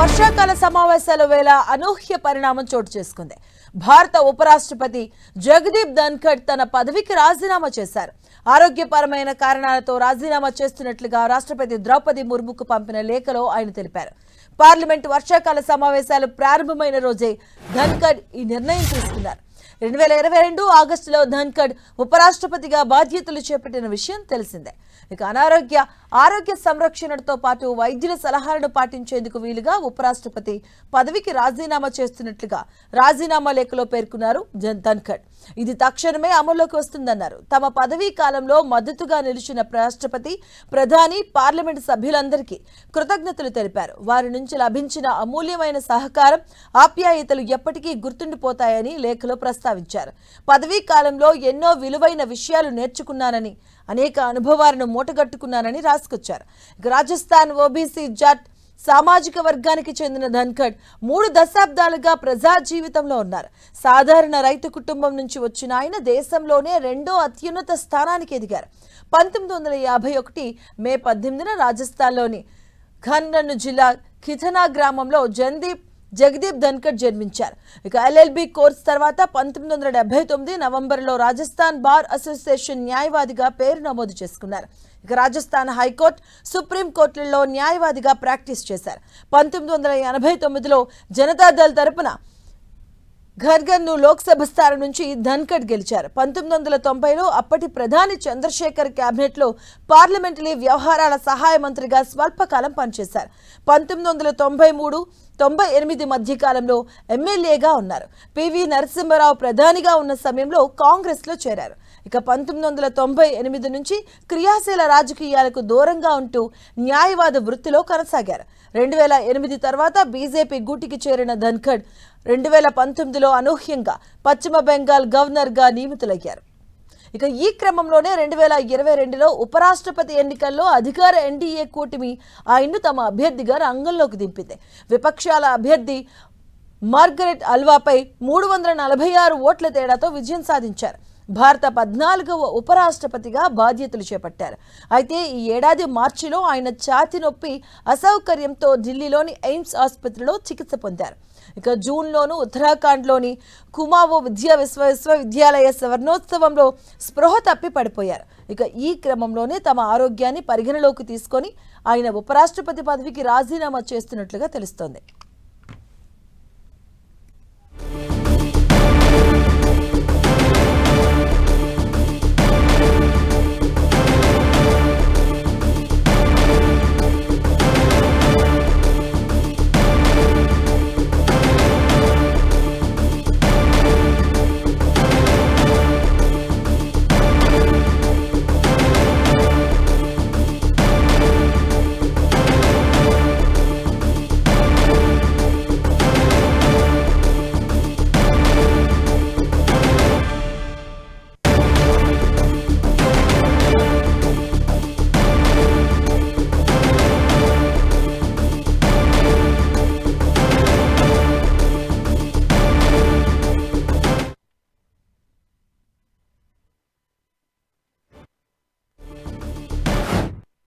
వర్షాకాల సమావేశాల వేళ అనూహ్య పరిణామం చోటు చేసుకుంది. భారత ఉపరాష్ట్రపతి జగదీప్ ధన్ఖడ్ తన పదవికి రాజీనామా చేశారు. ఆరోగ్యపరమైన కారణాలతో రాజీనామా చేస్తున్నట్లుగా రాష్ట్రపతి ద్రౌపది ముర్ముకు పంపిన లేఖలో ఆయన తెలిపారు. పార్లమెంట్ వర్షాకాల సమావేశాలు ప్రారంభమైన రోజే ధన్ఖడ్ ఈ నిర్ణయం తీసుకున్నారు. 2022 ఆగస్టులో ధన్ఖడ్ ఉపరాష్ట్రపతిగా బాధ్యతలు చేపట్టిన విషయం తెలిసిందే. ఇక ఆరోగ్య సంరక్షణతో పాటు వైద్యుల సలహాలను పాటించేందుకు వీలుగా ఉపరాష్ట్రపతి పదవికి రాజీనామా చేస్తున్నట్లుగా రాజీనామా లేఖలో పేర్కొన్నారు ధన్ఖడ్. ఇది తక్షణమే అమల్లోకి వస్తుందన్నారు. తమ పదవీ కాలంలో మద్దతుగా నిలిచిన రాష్ట్రపతి, ప్రధాని, పార్లమెంటు సభ్యులందరికీ కృతజ్ఞతలు తెలిపారు. వారి నుంచి లభించిన అమూల్యమైన సహకారం, ఆప్యాయతలు ఎప్పటికీ గుర్తుండిపోతాయని లేఖలో ప్రస్తావించారు. పదవీ కాలంలో ఎన్నో విలువైన విషయాలు నేర్చుకున్నానని, అనేక అనుభవాలను మూటగట్టుకున్నానని రాసుకొచ్చారు. రాజస్థాన్ ఓబీసీ జట్ సామాజిక వర్గానికి చెందిన ధన్ఖడ్ 3 దశాబ్దాలుగా ప్రజా జీవితంలో ఉన్నారు. సాధారణ రైతు కుటుంబం నుంచి వచ్చిన ఆయన దేశంలోనే 2వ అత్యున్నత స్థానానికి ఎదిగారు. 1951 మే 18న రాజస్థాన్లోని ఖన్నన్ జిల్లా ఖిథనా గ్రామంలో జగదీప్ ధన్ఖడ్ జన్మించారు. ఇక ఎల్ఎల్బి కోర్సు తర్వాత 1979 నవంబర్లో రాజస్థాన్ బార్ అసోసియేషన్ న్యాయవాదిగా పేరు నమోదు చేసుకున్నారు. ఇక రాజస్థాన్ హైకోర్టు, సుప్రీం కోర్టులలో న్యాయవాదిగా ప్రాక్టీస్ చేశారు. 1989లో జనతాదళ్ తరపున ఘర్గన్ను లోక్సభ స్థానం నుంచి ధన్ఖడ్ గెలిచారు. 1990లో అప్పటి ప్రధాని చంద్రశేఖర్ కేబినెట్లో పార్లమెంటరీ వ్యవహారాల సహాయ మంత్రిగా స్వల్పకాలం పనిచేశారు. 1993-98 మధ్యకాలంలో ఎమ్మెల్యేగా ఉన్నారు. పివి నరసింహారావు ప్రధానిగా ఉన్న సమయంలో కాంగ్రెస్లో చేరారు. ఇక 1998 నుంచి క్రియాశీల రాజకీయాలకు దూరంగా ఉంటూ న్యాయవాద వృత్తిలో కొనసాగారు. 2008 తర్వాత బీజేపీ గూటికి చేరిన ధన్ఖడ్ 2019లో అనూహ్యంగా పశ్చిమ బెంగాల్ గవర్నర్గా నియమితులయ్యారు. ఇక ఈ క్రమంలోనే 2022లో ఉపరాష్ట్రపతి ఎన్నికల్లో అధికార ఎన్డీఏ కూటమి ఆయన్ను తమ అభ్యర్థిగా రంగంలోకి దింపింది. విపక్షాల అభ్యర్థి మార్గరెట్ అల్వాపై 346 ఓట్ల తేడాతో విజయం సాధించారు. భారత 14వ ఉపరాష్ట్రపతిగా బాధ్యతలు చేపట్టారు. అయితే ఈ ఏడాది మార్చిలో ఆయన ఛాతీ నొప్పి అసౌకర్యంతో ఢిల్లీలోని ఎయిమ్స్ ఆసుపత్రిలో చికిత్స పొందారు. ఇక జూన్లోనూ ఉత్తరాఖండ్లోని కుమావో విశ్వవిద్యాలయ స్వర్ణోత్సవంలో స్పృహ తప్పి పడిపోయారు. ఇక ఈ క్రమంలోనే తమ ఆరోగ్యాన్ని పరిగణలోకి తీసుకొని ఆయన ఉపరాష్ట్రపతి పదవికి రాజీనామా చేస్తున్నట్లుగా తెలుస్తోంది.